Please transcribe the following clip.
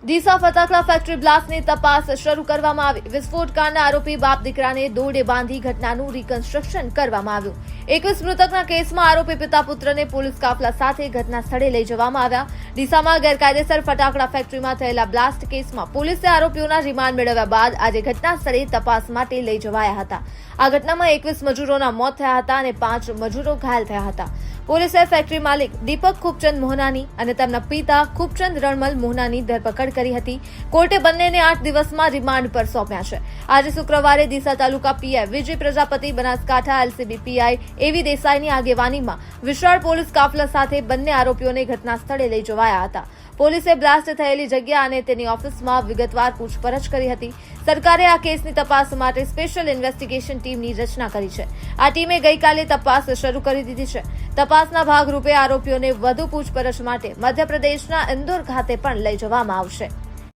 ડીસા ફટાકડા ફેક્ટરી બ્લાસ્ટની તપાસ શરૂ કરવામાં આવી। વિસ્ફોટકાંડના આરોપી બાપ દીકરાને દોરડે બાંધી ઘટનાનું રિકન્સ્ટ્રક્શન કરવામાં આવ્યું। 21 મૃતકના કેસમાં આરોપી પિતા પુત્રને પોલીસ કાફલા સાથે ઘટના સ્થળે લઈ જવામાં આવ્યા। ડીસામાં ગેરકાયદેસર ફટાકડા ફેક્ટરીમાં થયેલા બ્લાસ્ટ કેસમાં પોલીસે આરોપીઓના રિમાન્ડ મેળવ્યા બાદ આજે ઘટના સ્થળે તપાસ માટે લઈ જવાયા હતા। આ ઘટનામાં 21 મજૂરોના મોત થયા હતા અને 5 મજૂરો ઘાયલ થયા હતા। પોલીસે ફેક્ટરી માલિક દીપક ખૂબચંદ મોહનાની અને તેમના પિતા ખૂબચંદ રણમલ મોહનાની ધરપકડ કરી હતી। કોર્ટે બંનેને 8 દિવસમાં રિમાન્ડ પર સોંપ્યા છે। આજે શુક્રવારે ડીસા તાલુકા પીઆઈ વિજય પ્રજાપતિ, બનાસકાંઠા એલસીબી પીઆઈ એવી દેસાઈની આગેવાનીમાં વિશાળ પોલીસ કાફલા સાથે બંને આરોપીઓને ઘટના સ્થળે લઈ જવાયા હતા। પોલીસે બ્લાસ્ટ થયેલી જગ્યા અને તેની ઓફિસમાં વિગતવાર પૂછપરછ કરી હતી। સરકારે આ કેસની તપાસ માટે સ્પેશિયલ ઇન્વેસ્ટિગેશન ટીમની રચના કરી છે। આ ટીમે ગઈકાલે તપાસ શરૂ કરી દીધી છે। તપાસના ભાગરૂપે આરોપીઓને વધુ પૂછપરછ માટે મધ્યપ્રદેશના ઇન્દોર ખાતે પણ લઈ જવામાં આવશે।